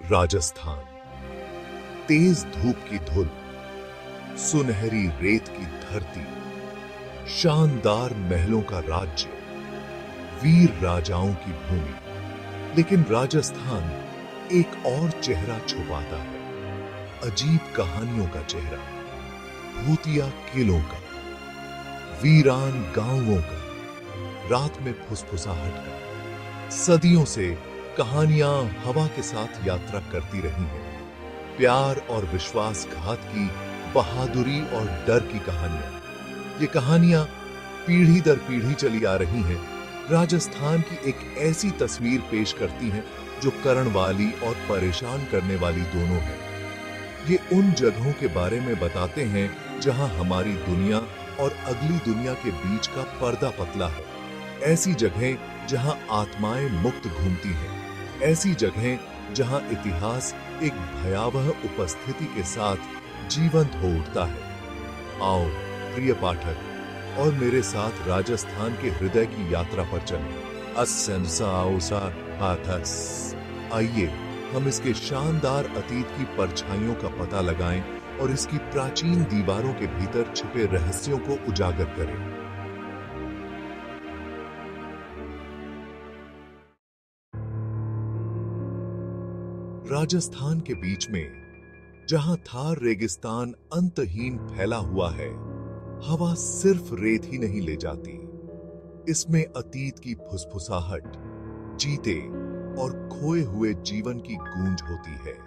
राजस्थान, तेज धूप की धुल, सुनहरी रेत की धरती, शानदार महलों का राज्य, वीर राजाओं की भूमि। लेकिन राजस्थान एक और चेहरा छुपाता है, अजीब कहानियों का चेहरा, भूतिया किलों का, वीरान गांवों का, रात में फुसफुसाहट का। सदियों से कहानियां हवा के साथ यात्रा करती रही हैं, प्यार और विश्वासघात की, बहादुरी और डर की कहानियां। ये कहानियां पीढ़ी दर पीढ़ी चली आ रही हैं, राजस्थान की एक ऐसी तस्वीर पेश करती हैं जो करण वाली और परेशान करने वाली दोनों है। ये उन जगहों के बारे में बताते हैं जहां हमारी दुनिया और अगली दुनिया के बीच का पर्दा पतला है। ऐसी जगहें जहां आत्माएं मुक्त घूमती हैं, ऐसी जगहें जहां इतिहास एक भयावह उपस्थिति के साथ जीवंत हो उठता है। आओ प्रिय पाठक, और मेरे साथ राजस्थान के हृदय की यात्रा पर चलें। आइए हम इसके शानदार अतीत की परछाइयों का पता लगाएं और इसकी प्राचीन दीवारों के भीतर छिपे रहस्यों को उजागर करें। राजस्थान के बीच में, जहां थार रेगिस्तान अंतहीन फैला हुआ है, हवा सिर्फ रेत ही नहीं ले जाती। इसमें अतीत की फुसफुसाहट, चीते और खोए हुए जीवन की गूंज होती है।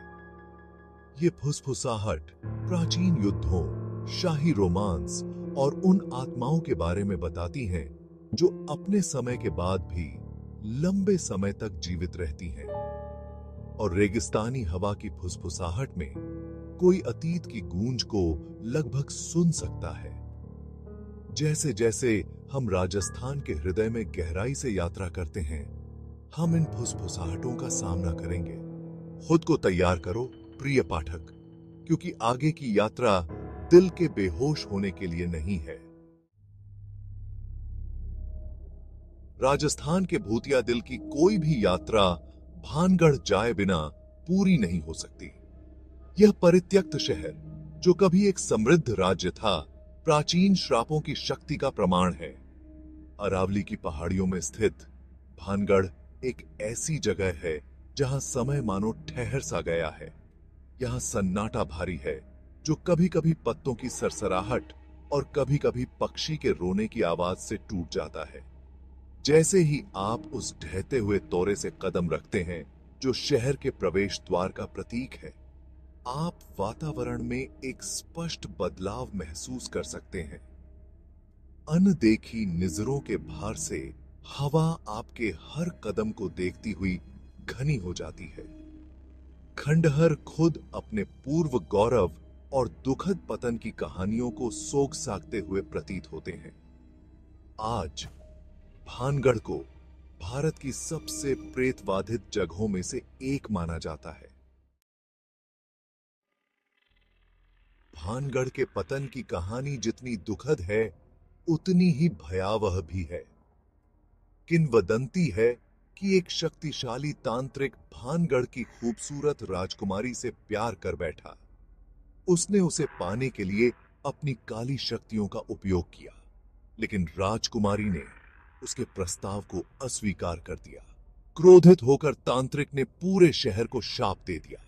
ये फुसफुसाहट प्राचीन युद्धों, शाही रोमांस और उन आत्माओं के बारे में बताती हैं जो अपने समय के बाद भी लंबे समय तक जीवित रहती हैं। और रेगिस्तानी हवा की फुसफुसाहट में कोई अतीत की गूंज को लगभग सुन सकता है। जैसे जैसे हम राजस्थान के हृदय में गहराई से यात्रा करते हैं, हम इन फुसफुसाहटों का सामना करेंगे। खुद को तैयार करो प्रिय पाठक, क्योंकि आगे की यात्रा दिल के बेहोश होने के लिए नहीं है। राजस्थान के भूतिया दिल की कोई भी यात्रा भानगढ़ जाए बिना पूरी नहीं हो सकती। यह परित्यक्त शहर, जो कभी एक समृद्ध राज्य था, प्राचीन श्रापों की शक्ति का प्रमाण है। अरावली की पहाड़ियों में स्थित भानगढ़ एक ऐसी जगह है जहां समय मानो ठहर सा गया है। यहां सन्नाटा भारी है, जो कभी कभी पत्तों की सरसराहट और कभी कभी पक्षी के रोने की आवाज से टूट जाता है। जैसे ही आप उस ढहते हुए तोरे से कदम रखते हैं, जो शहर के प्रवेश द्वार का प्रतीक है, आप वातावरण में एक स्पष्ट बदलाव महसूस कर सकते हैं। अनदेखी निजरों के भार से हवा आपके हर कदम को देखती हुई घनी हो जाती है। खंडहर खुद अपने पूर्व गौरव और दुखद पतन की कहानियों को सोग सागते हुए प्रतीत होते हैं। आज भानगढ़ को भारत की सबसे प्रेतवाधित जगहों में से एक माना जाता है। भानगढ़ के पतन की कहानी जितनी दुखद है, उतनी ही भयावह भी है। किंवदंती है कि एक शक्तिशाली तांत्रिक भानगढ़ की खूबसूरत राजकुमारी से प्यार कर बैठा। उसने उसे पाने के लिए अपनी काली शक्तियों का उपयोग किया, लेकिन राजकुमारी ने उसके प्रस्ताव को अस्वीकार कर दिया। क्रोधित होकर तांत्रिक ने पूरे शहर को शाप दे दिया।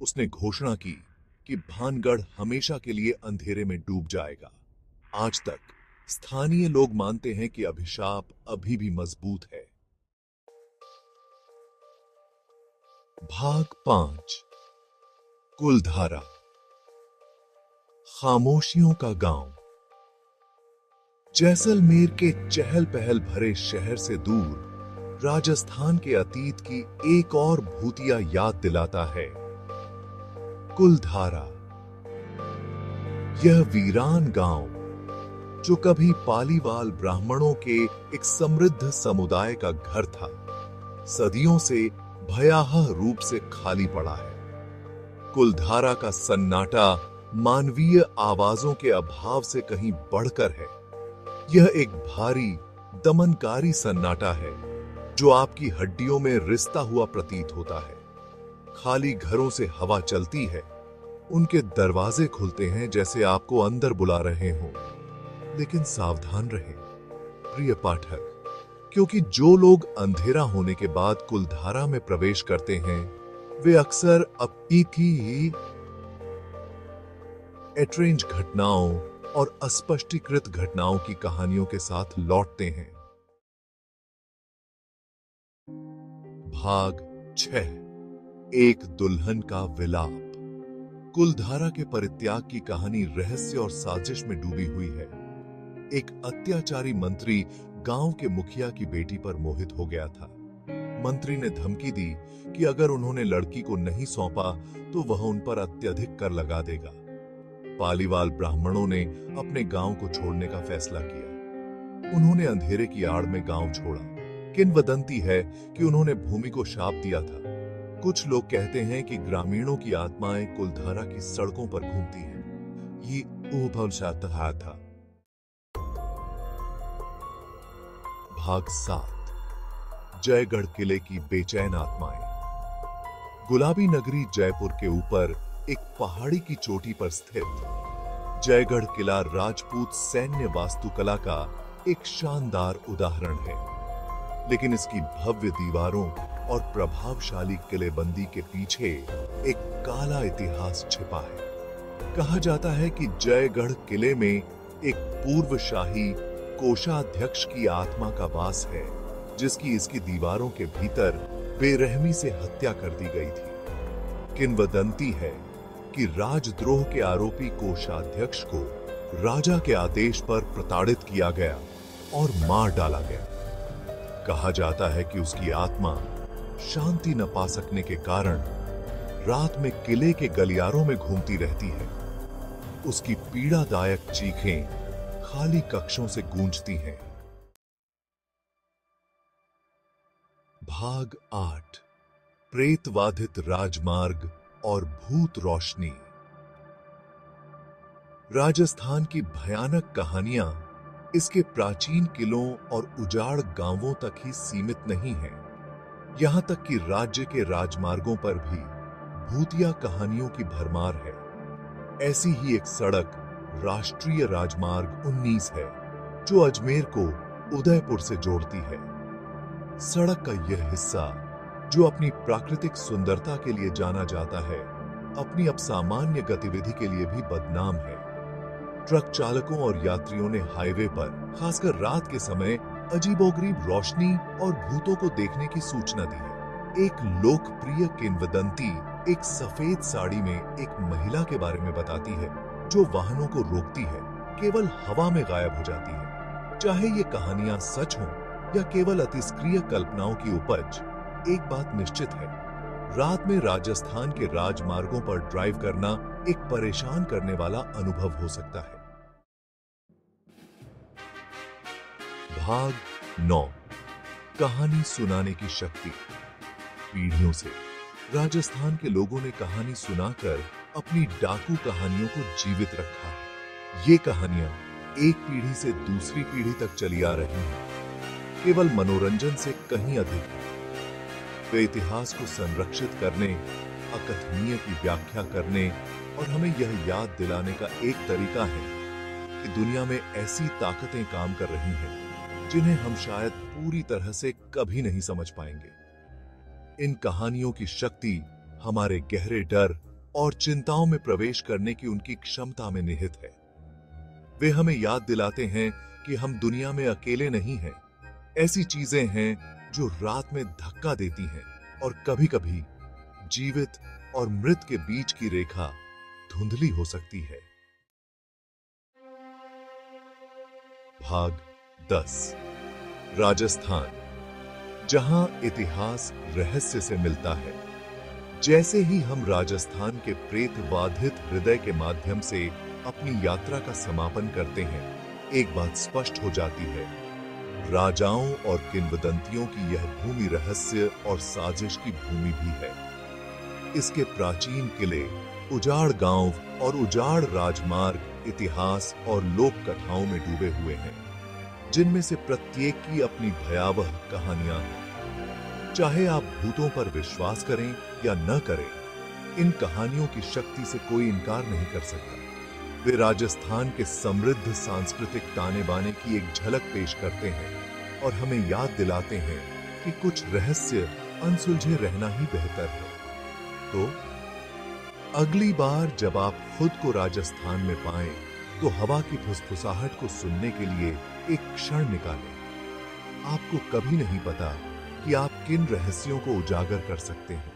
उसने घोषणा की कि भानगढ़ हमेशा के लिए अंधेरे में डूब जाएगा। आज तक स्थानीय लोग मानते हैं कि अभिशाप अभी भी मजबूत है। भाग 5, कुलधारा, खामोशियों का गांव। जैसलमेर के चहल पहल भरे शहर से दूर राजस्थान के अतीत की एक और भूतिया याद दिलाता है, कुलधारा। यह वीरान गांव, जो कभी पालीवाल ब्राह्मणों के एक समृद्ध समुदाय का घर था, सदियों से भयावह रूप से खाली पड़ा है। कुलधारा का सन्नाटा मानवीय आवाजों के अभाव से कहीं बढ़कर है। यह एक भारी, दमनकारी सन्नाटा है, जो आपकी हड्डियों में रिसता हुआ प्रतीत होता है। खाली घरों से हवा चलती है, उनके दरवाजे खुलते हैं जैसे आपको अंदर बुला रहे हों। लेकिन सावधान रहें प्रिय पाठक, क्योंकि जो लोग अंधेरा होने के बाद कुलधारा में प्रवेश करते हैं वे अक्सर अपनी ही एट्रेंज घटनाओं और अस्पष्टीकृत घटनाओं की कहानियों के साथ लौटते हैं। भाग 6, एक दुल्हन का विलाप। कुलधारा के परित्याग की कहानी रहस्य और साजिश में डूबी हुई है। एक अत्याचारी मंत्री गांव के मुखिया की बेटी पर मोहित हो गया था। मंत्री ने धमकी दी कि अगर उन्होंने लड़की को नहीं सौंपा तो वह उन पर अत्यधिक कर लगा देगा। पालीवाल ब्राह्मणों ने अपने गांव को छोड़ने का फैसला किया। उन्होंने अंधेरे की आड़ में गांव छोड़ा। किंवदंती है कि उन्होंने भूमि को शाप दिया था। कुछ लोग कहते हैं कि ग्रामीणों की आत्माएं कुलधारा की सड़कों पर घूमती हैं। ये उभवशातहा था। भाग 7, जयगढ़ किले की बेचैन आत्माएं। गुलाबी नगरी जयपुर के ऊपर एक पहाड़ी की चोटी पर स्थित जयगढ़ किला राजपूत सैन्य वास्तुकला का एक शानदार उदाहरण है। लेकिन इसकी भव्य दीवारों और प्रभावशाली किलेबंदी के पीछे एक काला इतिहास छिपा है। कहा जाता है कि जयगढ़ किले में एक पूर्वशाही कोषाध्यक्ष की आत्मा का वास है, जिसकी इसकी दीवारों के भीतर बेरहमी से हत्या कर दी गई थी। किंवदंती है कि राजद्रोह के आरोपी कोषाध्यक्ष को राजा के आदेश पर प्रताड़ित किया गया और मार डाला गया। कहा जाता है कि उसकी आत्मा शांति न पा सकने के कारण रात में किले के गलियारों में घूमती रहती है। उसकी पीड़ादायक चीखें खाली कक्षों से गूंजती हैं। भाग 8, प्रेतवाधित राजमार्ग और भूत रोशनी। राजस्थान की भयानक कहानियां इसके प्राचीन किलों और उजाड़ गांवों तक ही सीमित नहीं हैं। यहां तक कि राज्य के राजमार्गों पर भी भूतिया कहानियों की भरमार है। ऐसी ही एक सड़क राष्ट्रीय राजमार्ग 19 है, जो अजमेर को उदयपुर से जोड़ती है। सड़क का यह हिस्सा, जो अपनी प्राकृतिक सुंदरता के लिए जाना जाता है, अपनी असामान्य गतिविधि के लिए भी बदनाम है। ट्रक चालकों और यात्रियों ने हाईवे पर खासकर रात के समय अजीबोगरीब रोशनी और भूतों को देखने की सूचना दी है। एक लोकप्रिय किंवदंती एक सफेद साड़ी में एक महिला के बारे में बताती है, जो वाहनों को रोकती है, केवल हवा में गायब हो जाती है। चाहे ये कहानियां सच हों या केवल अतिस्क्रिय कल्पनाओं की उपज, एक बात निश्चित है, रात में राजस्थान के राजमार्गों पर ड्राइव करना एक परेशान करने वाला अनुभव हो सकता है। भाग 9, कहानी सुनाने की शक्ति। पीढ़ियों से राजस्थान के लोगों ने कहानी सुनाकर अपनी डाकू कहानियों को जीवित रखा है। ये कहानियां एक पीढ़ी से दूसरी पीढ़ी तक चली आ रही हैं, केवल मनोरंजन से कहीं अधिक है। वे इतिहास को संरक्षित करने, अकथनीय की व्याख्या करने और हमें यह याद दिलाने का एक तरीका है कि दुनिया में ऐसी ताकतें काम कर रही हैं जिन्हें हम शायद पूरी तरह से कभी नहीं समझ पाएंगे। इन कहानियों की शक्ति हमारे गहरे डर और चिंताओं में प्रवेश करने की उनकी क्षमता में निहित है। वे हमें याद दिलाते हैं कि हम दुनिया में अकेले नहीं हैं। ऐसी चीजें हैं जो रात में धक्का देती हैं और कभी-कभी जीवित और मृत के बीच की रेखा धुंधली हो सकती है। भाग 10, राजस्थान, जहां इतिहास रहस्य से मिलता है। जैसे ही हम राजस्थान के प्रेतबाधित हृदय के माध्यम से अपनी यात्रा का समापन करते हैं, एक बात स्पष्ट हो जाती है, राजाओं और किंवदंतियों की यह भूमि रहस्य और साजिश की भूमि भी है। इसके प्राचीन किले, उजाड़ गांव और उजाड़ राजमार्ग इतिहास और लोक कथाओं में डूबे हुए हैं, जिनमें से प्रत्येक की अपनी भयावह कहानियां हैं। चाहे आप भूतों पर विश्वास करें या न करें, इन कहानियों की शक्ति से कोई इनकार नहीं कर सकता। वे राजस्थान के समृद्ध सांस्कृतिक ताने बाने की एक झलक पेश करते हैं और हमें याद दिलाते हैं कि कुछ रहस्य अनसुलझे रहना ही बेहतर है। तो अगली बार जब आप खुद को राजस्थान में पाएं, तो हवा की फुसफुसाहट को सुनने के लिए एक क्षण निकालें। आपको कभी नहीं पता कि आप किन रहस्यों को उजागर कर सकते हैं।